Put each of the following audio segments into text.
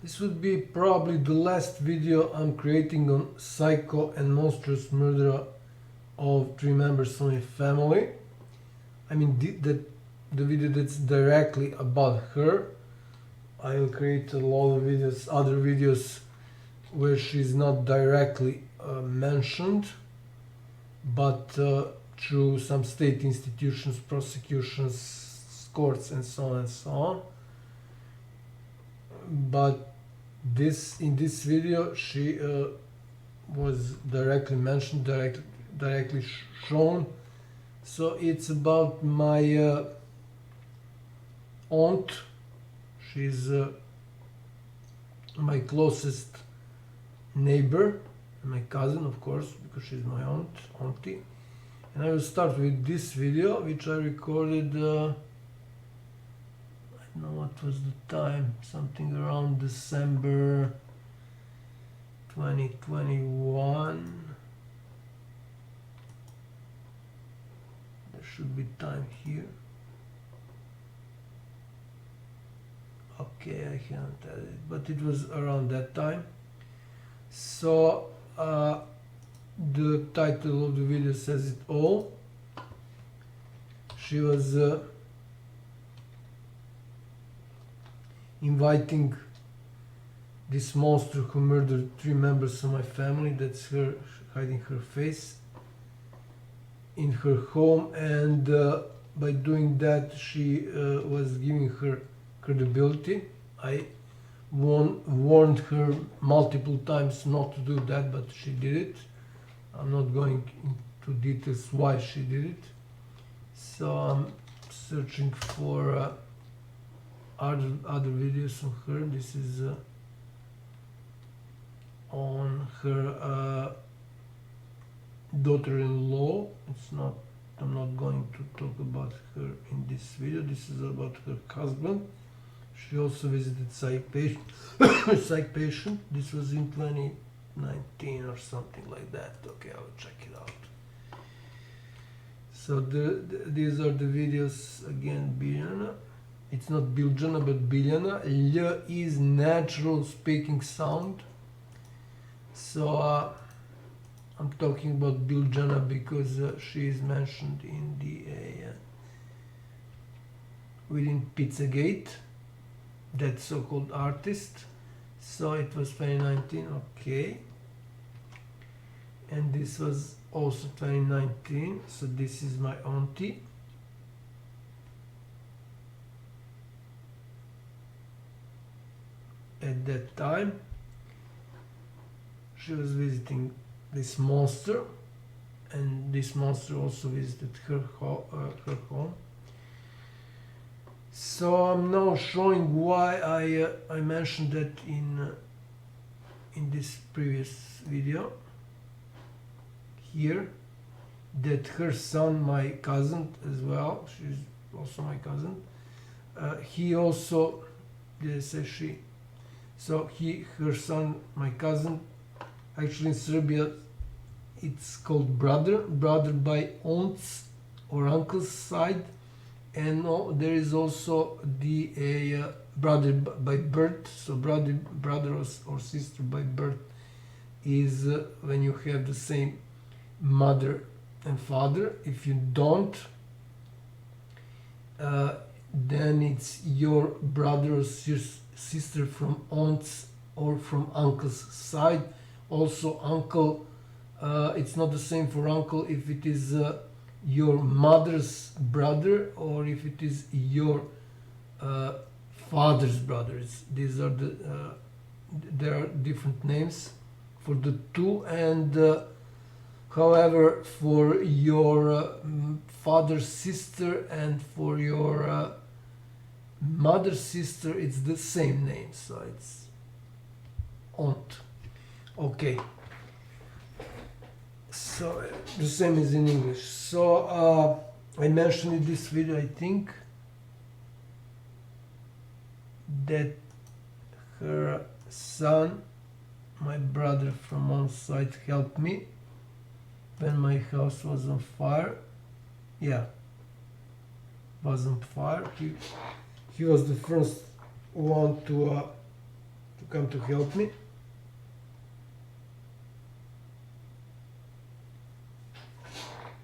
This would be probably the last video I'm creating on Psycho and Monstrous Murderer of 3 members of my family. I mean the video that's directly about her. I will create a lot of videos, other videos where she's not directly mentioned, but through some state institutions, prosecutions, courts and so on and so on. But in this video she was directly mentioned, directly shown. So it's about my aunt. She's my closest neighbor, my cousin, of course, because she's my auntie. And I will start with this video, which I recorded, I don't know what was the time, something around December 2021. There should be time here. Okay, I haven't added it, but it was around that time. So the title of the video says it all. She was inviting this monster who murdered 3 members of my family, that's her, hiding her face, in her home, and by doing that she was giving her credibility. I warned her multiple times not to do that, but she did it. I'm not going into details why she did it. So I'm searching for other videos on her. This is on her daughter-in-law. I'm not going to talk about her in this video. This is about her husband. She also visited psych patient. This was in 2019 or something like that. Okay, I will check it out. So these are the videos again. Biljana. It's not Biljana but Biljana. L is natural speaking sound. So I'm talking about Biljana because she is mentioned in the within Pizzagate, that so-called artist. So it was 2019, okay, and this was also 2019. So this is my auntie. At that time she was visiting this monster, and this monster also visited her home. So I'm now showing why I mentioned that in this previous video here, that her son, my cousin as well, she's also my cousin, he also, did I say she? So her son, my cousin, actually in Serbia it's called brother by aunt's or uncle's side, and there is also the brother by birth. So brother or sister by birth is when you have the same mother and father. If you don't, then it's your brother or sister from aunt's or from uncle's side. Also uncle, it's not the same for uncle if it is your mother's brother or if it is your father's brothers. These are there are different names for the two, and however for your father's sister and for your mother's sister it's the same name, so it's aunt. Okay, so the same as in English. So I mentioned in this video, I think, that her son, my brother from one side, helped me when my house was on fire. Yeah, was on fire. He was the first one to come to help me.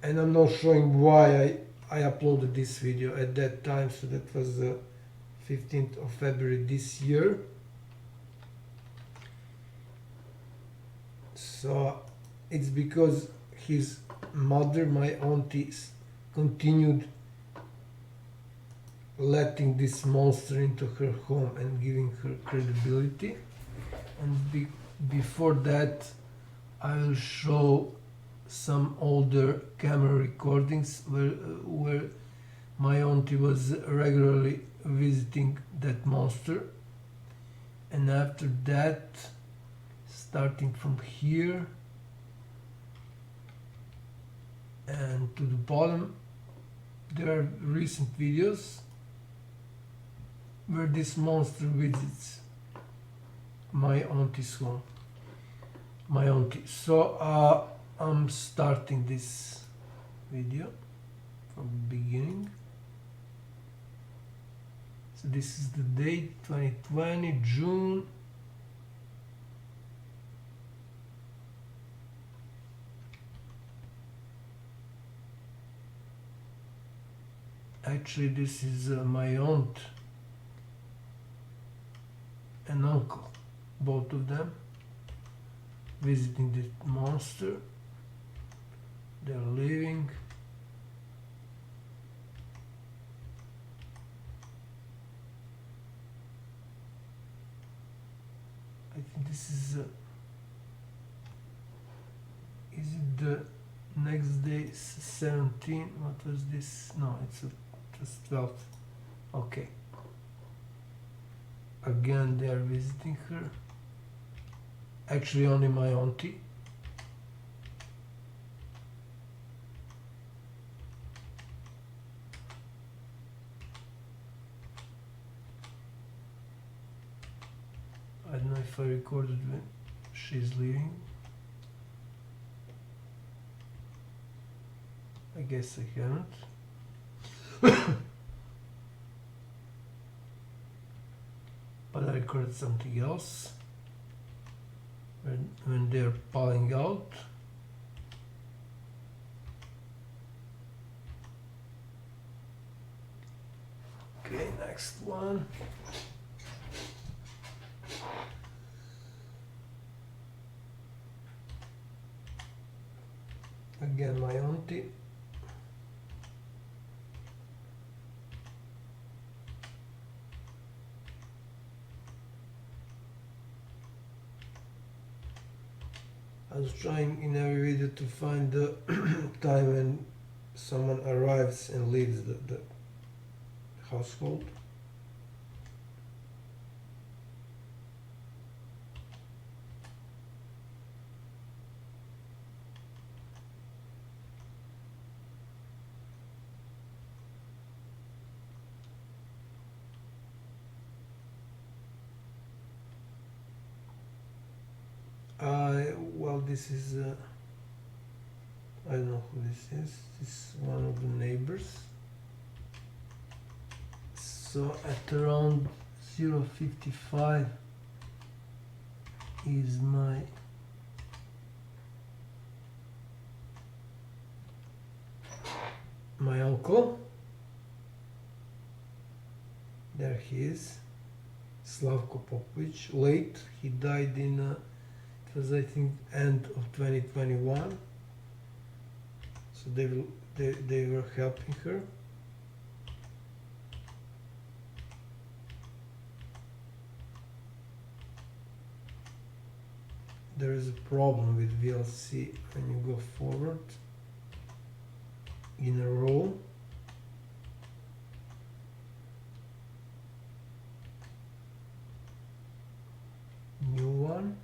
And I'm not showing why I uploaded this video at that time, so that was the 15th of February this year. So it's because his mother, my auntie, continued letting this monster into her home and giving her credibility. And before that, I will show some older camera recordings where my auntie was regularly visiting that monster. And after that, starting from here and to the bottom, there are recent videos where this monster visits my auntie's home. My auntie. So I'm starting this video from the beginning. So this is the date, 2020, June. Actually, this is my aunt and uncle, both of them, visiting the monster. They're leaving. I think this is it the next day, 17? What was this? No, it's just 12th. Okay. Again, they are visiting her. Actually, only my auntie. I don't know if I recorded when she's leaving. I guess I haven't. But I recorded something else when they're pulling out. Okay, next one. Again, my auntie. I was trying in every video to find the time when someone arrives and leaves the household. Well, this is I don't know who this is. This is one of the neighbors. So at around 0:55 is my uncle. There he is, Slavko Popovic. Late, he died in it was, I think, end of 2021. So they were helping her. There is a problem with VLC when you go forward in a row. New one.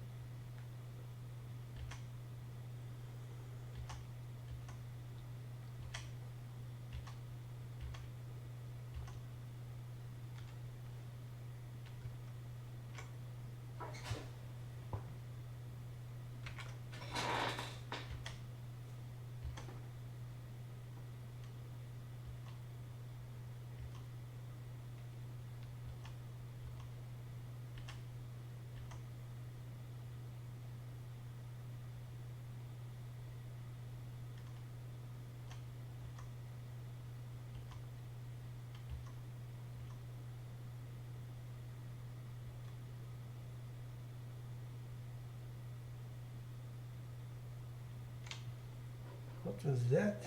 What was that?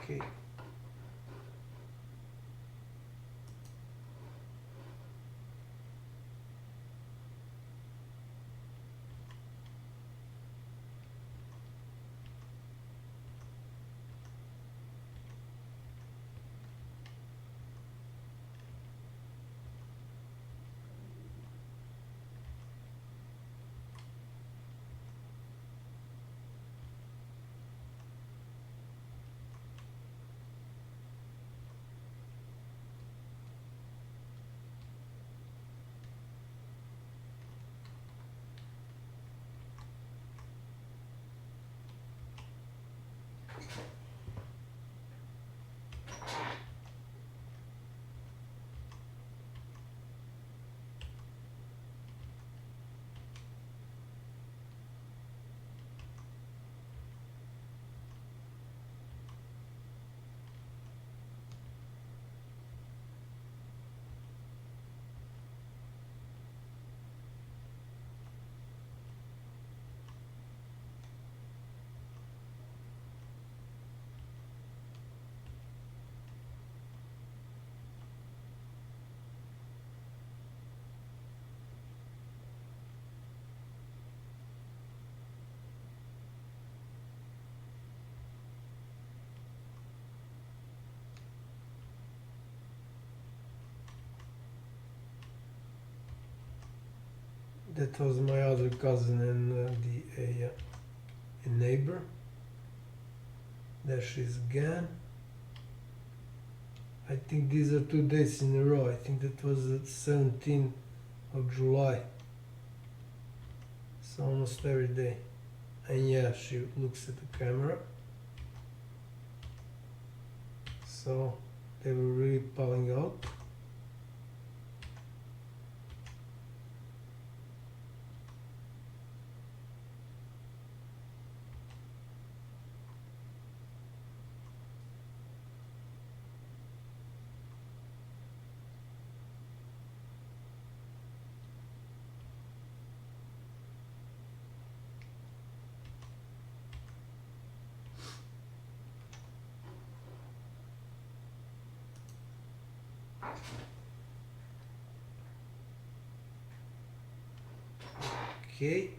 Okay. That was my other cousin and a neighbor. There she's again. I think these are 2 days in a row. I think that was the 17th of July. So almost every day. And yeah, she looks at the camera. So they were really piling out. Okay.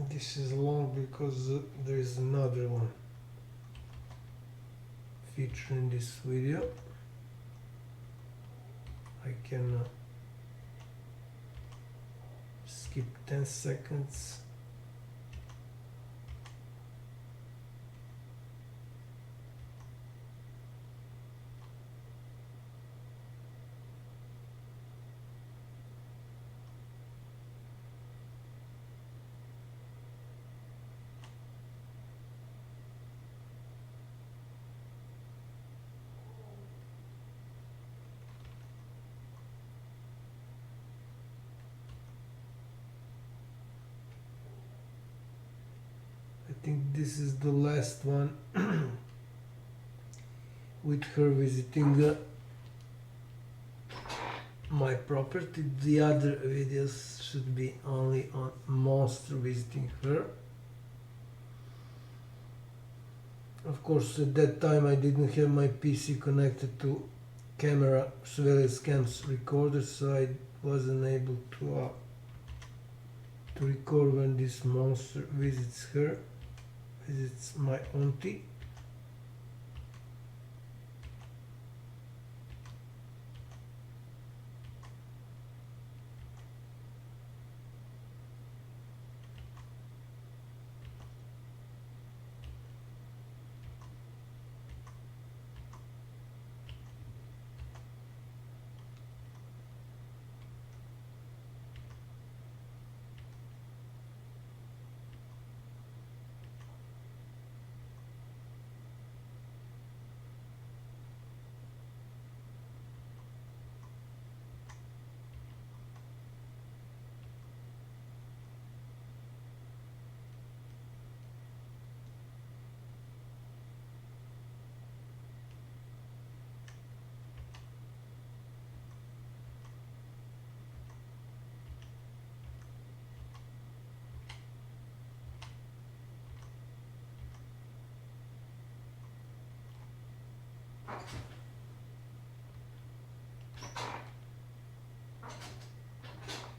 This is long because there is another one featured in this video. I can skip 10 seconds. I think this is the last one with her visiting my property. The other videos should be only on Monster visiting her. Of course, at that time I didn't have my PC connected to camera surveillance cams recorder, so I wasn't able to record when this monster visits her. Visits my auntie.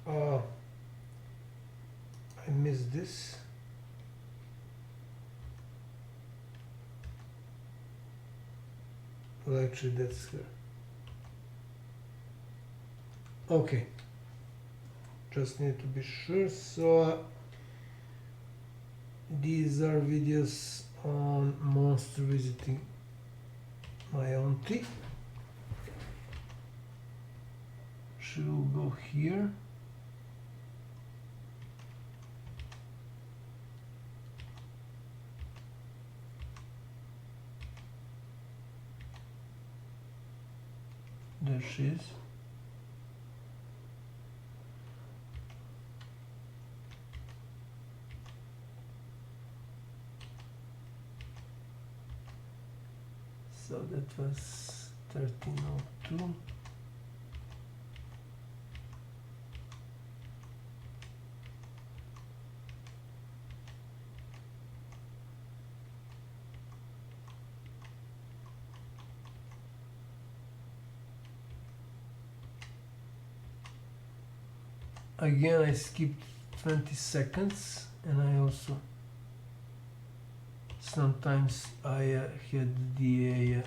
Oh, I missed this. Well, actually, that's her. Okay. Just need to be sure. So these are videos on monster visiting my auntie. She will go here. There she is. So that was 1302. Again, I skipped 20 seconds, and I also sometimes I had the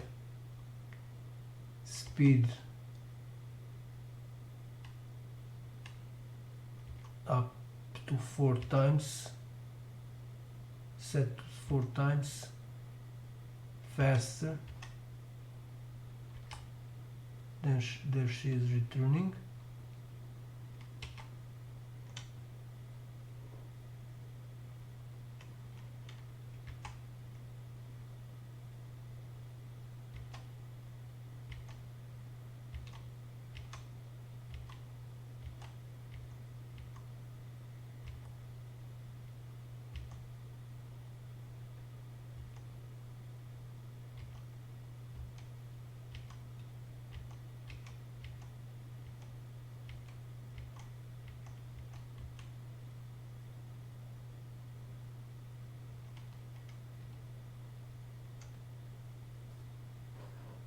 speed up to 4 times, set to 4 times faster. Then there she is returning.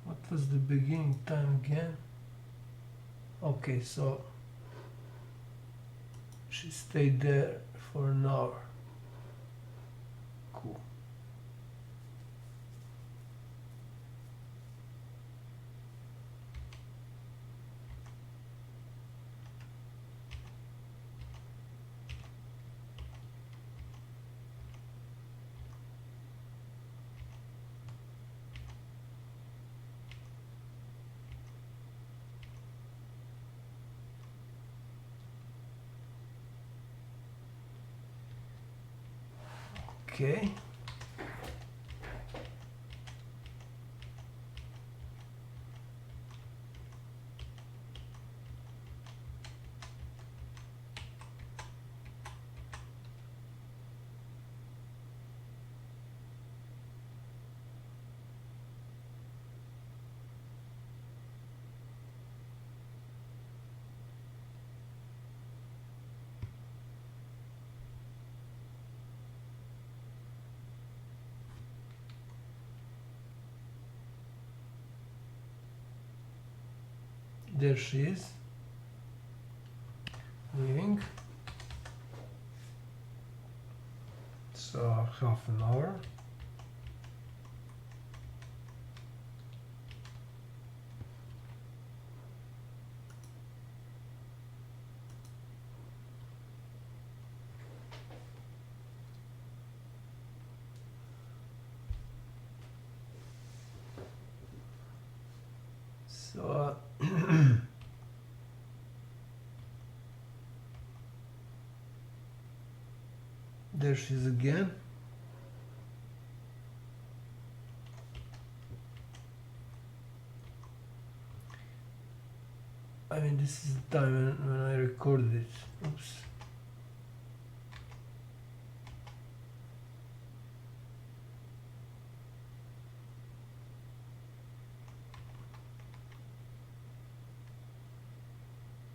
What was the beginning time again? Okay, so she stayed there for an hour. Cool. Okay. There she is, leaving. So half an hour. So there she is again. I mean, this is the time when I recorded it. Oops.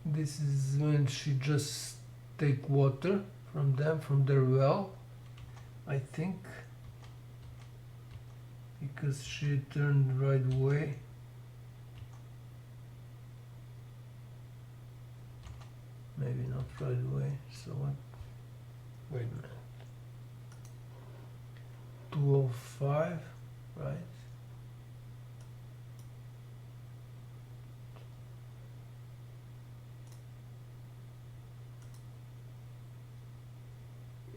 This is when she just take water from them, from their well, I think. because she turned right away. Maybe not right away, so what? Wait a minute. 205, right?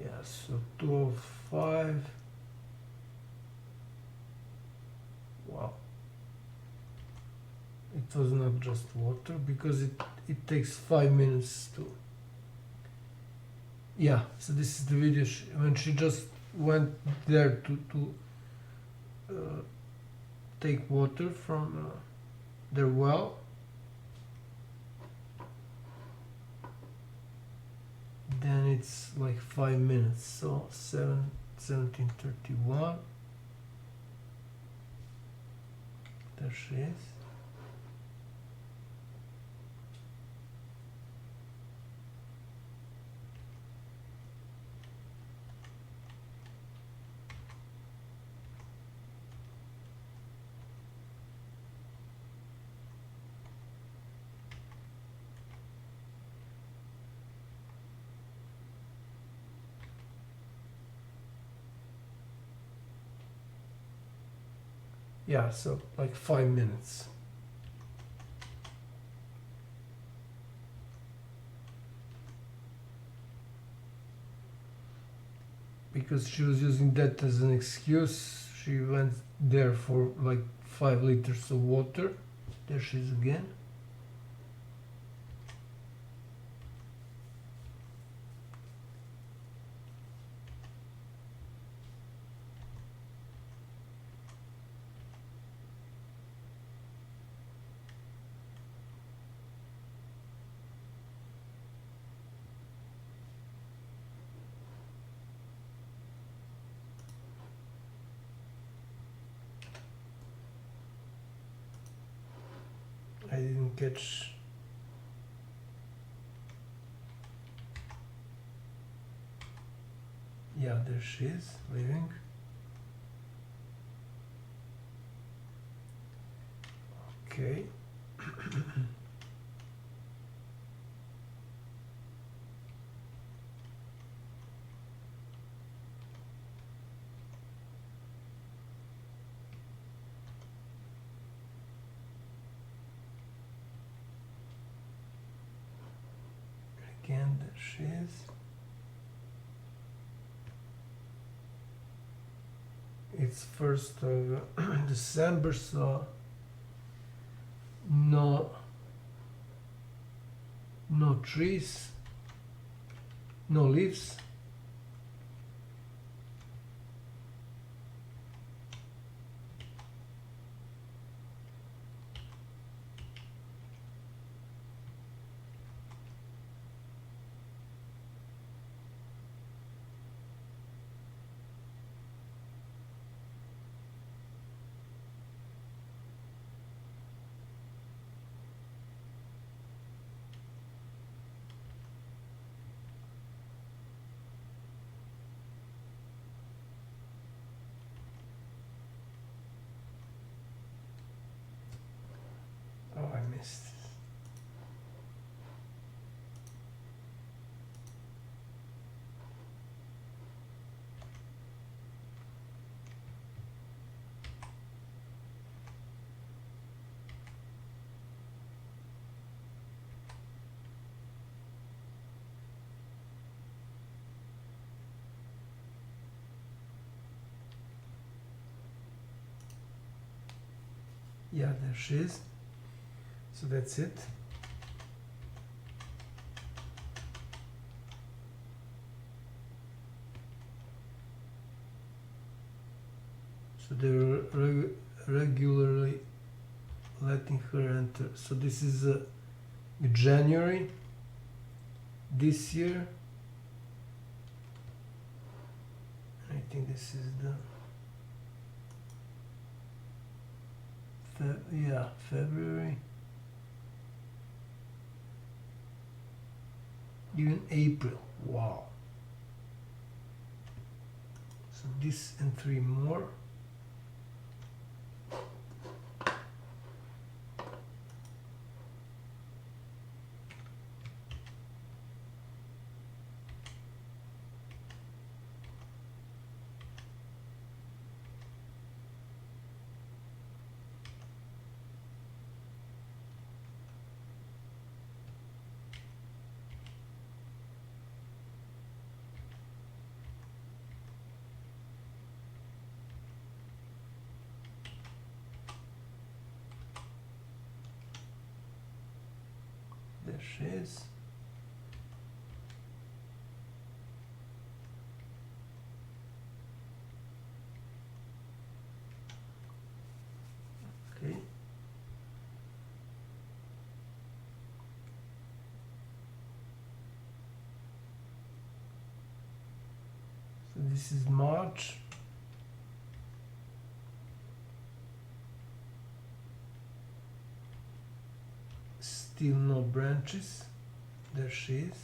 Yeah, so 205. Wow. It was not just water, because it takes 5 minutes to... Yeah, so this is the video when she just went there to take water from their well. Then it's like 5 minutes, so 17:31. There she is. Yeah, so like 5 minutes. Because she was using that as an excuse, she went there for like 5 liters of water. There she is again. I didn't catch. Yeah, there she is, leaving. Okay. Again, there she is. It's 1st of December, so no trees, no leaves. Oh, I missed. Yeah, there she is. So that's it. So they're regularly letting her enter. So this is January this year. I think this is the February. Even April. Wow. So this and 3 more. There she is. Okay. So this is March. Still no branches. There she is.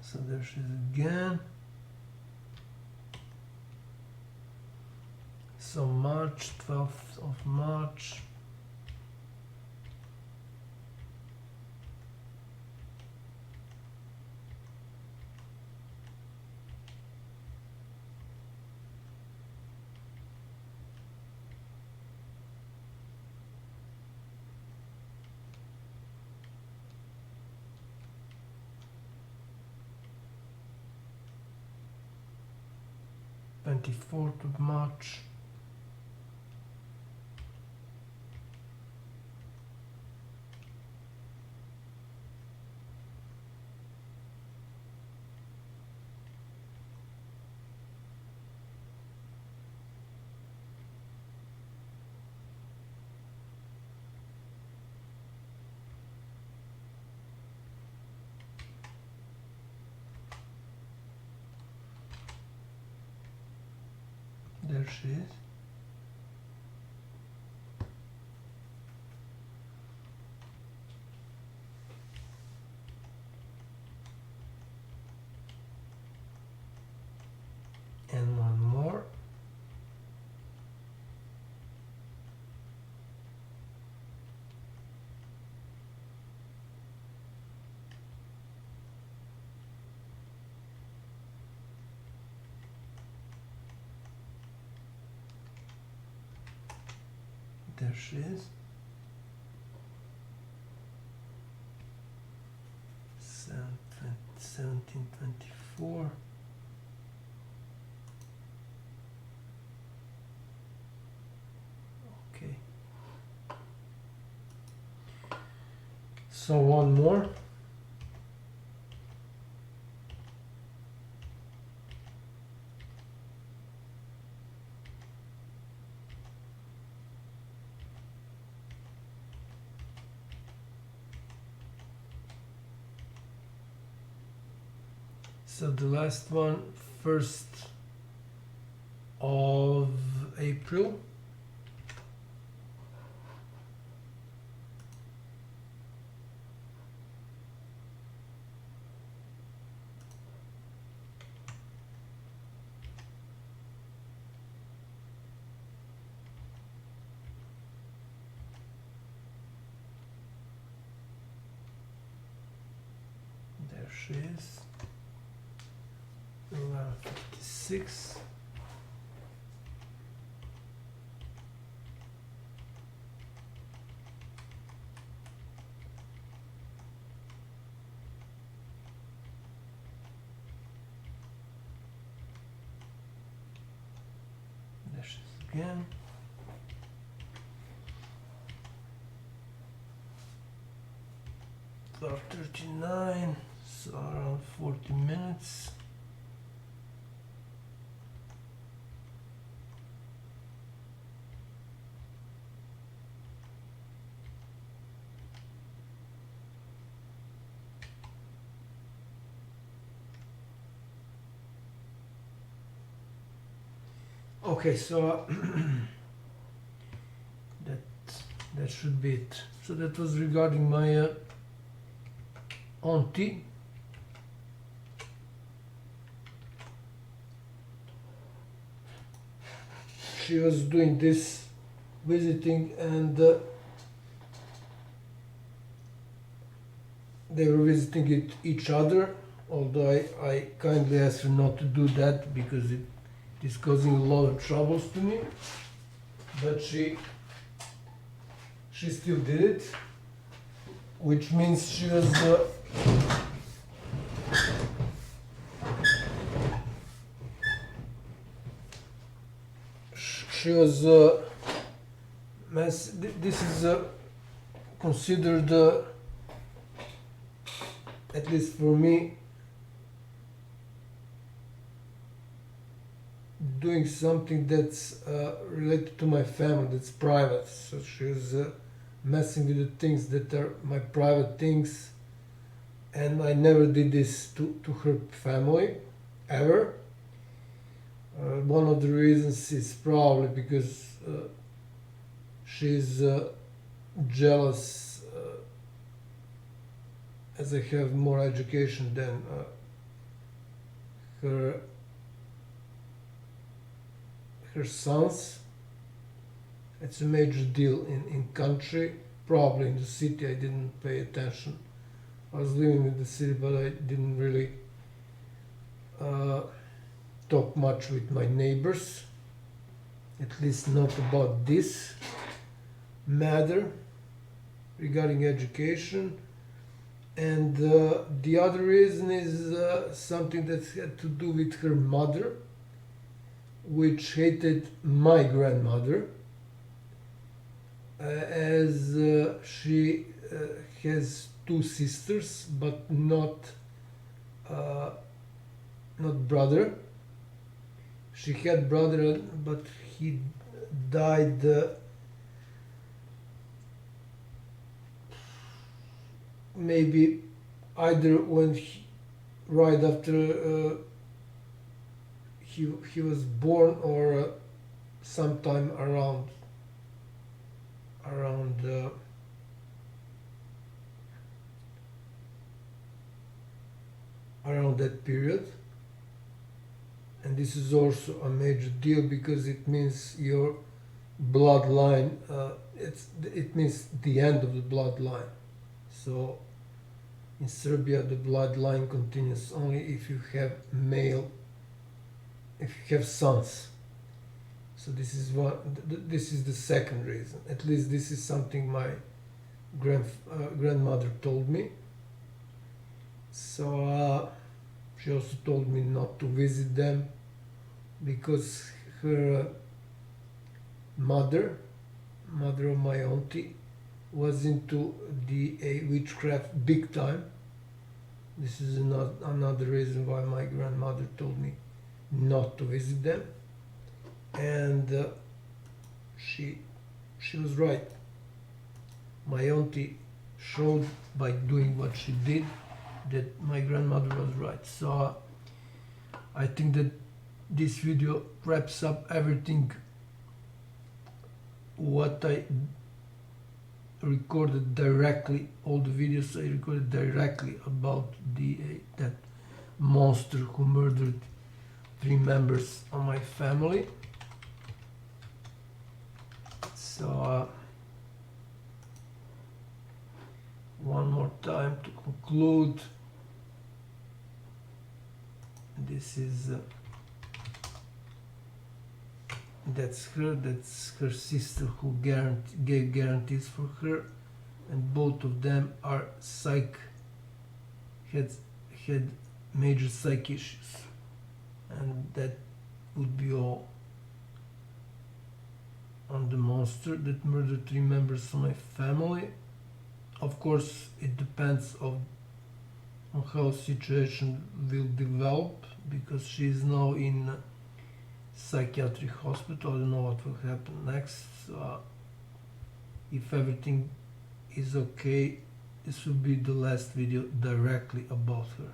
So there she is again. So March, 12th of March. Twenty-fourth of March. There she is. And one more. There she is. 1724. Okay. So one more. So the last one, 1st of April. There she is. 1156. There she is again. About 39, so around 40 minutes. Okay, so that should be it. So that was regarding my auntie. She was doing this visiting, and they were visiting each other, although I kindly asked her not to do that because it is causing a lot of troubles to me. But she still did it, which means she was this is considered, at least for me, doing something that's related to my family, that's private. So she was messing with the things that are my private things, and I never did this to her family, ever. One of the reasons is probably because she's jealous, as I have more education than her sons. It's a major deal in country, probably in the city. I didn't pay attention. I was living in the city, but I didn't really talk much with my neighbors, at least not about this matter regarding education. And the other reason is something that had to do with her mother, which hated my grandmother, as she has two sisters, but not brother. She had brother, but he died maybe either when right after he was born, or sometime around that period. And this is also a major deal because it means your bloodline, it means the end of the bloodline. So in Serbia the bloodline continues only if you have sons. So this is the second reason. At least this is something my grandmother told me. So she also told me not to visit them because her mother of my auntie, was into the witchcraft big time. This is another reason why my grandmother told me not to visit them. And she was right. My auntie showed by doing what she did that my grandmother was right. So I think that this video wraps up everything what I recorded directly, all the videos I recorded directly about that monster who murdered 3 members of my family. So one more time to conclude. This is that's her sister who gave guarantees for her, and both of them are had major psych issues. And that would be all on the monster that murdered 3 members of my family. Of course, it depends on how situation will develop, because she is now in psychiatric hospital. I don't know what will happen next. So, if everything is okay, this will be the last video directly about her.